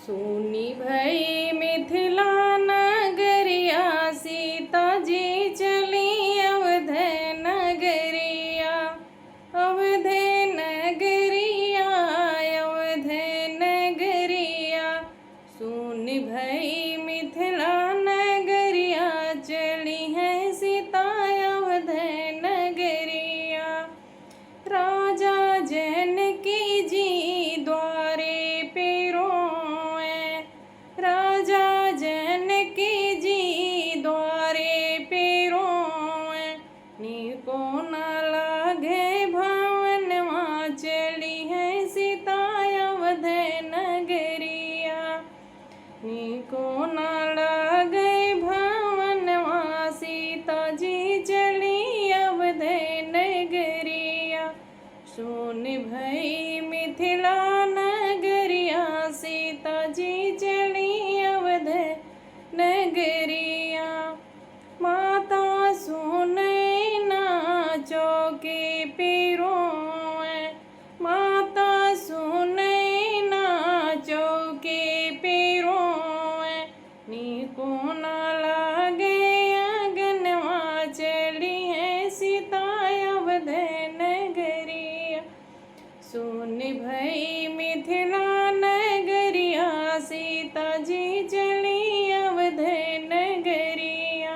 सुनी भई मिथिला नगरिया, सीता जी चली अवध नगरिया। अवध नगरिया, अवध नगरिया, सुन भई मिथिला नगरिया, चली है सीता अवध नगरिया। राजा जनकी जी द्वारे पे रोए, राजा जनकी जी द्वारे पे रोए। नीको न लागे भवनवा, चली है सीता अवध नगरिया। नीको न लागे भवनवा, सीता जी चली अवध नगरिया। सुन भई मिथिला नगरिया, सीता जी चली अवध नगरिया। माता सुने ना चौके पे रोए, माता सुने ना चौके पे रोए। नीको न लागे अगनवा, चली है सीता अवध नगरिया। सुन भई मिथिला नगरिया, सीता जी चली अवध नगरिया।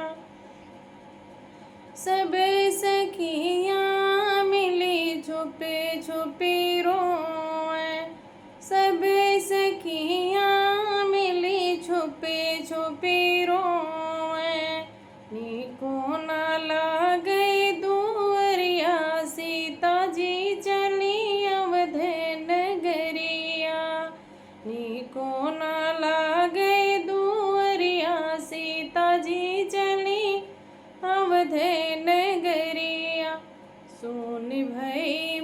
सब सखियाँ मिली छुपे छुपे रोए, सब सखियाँ मिली छुपे छुपे रोए। नीको न लागे दुअरिया, सीता जी चली अवध नगरिया। नीको न लागे दुअरिया, सीता जी चली अवध नगरिया। सुन भई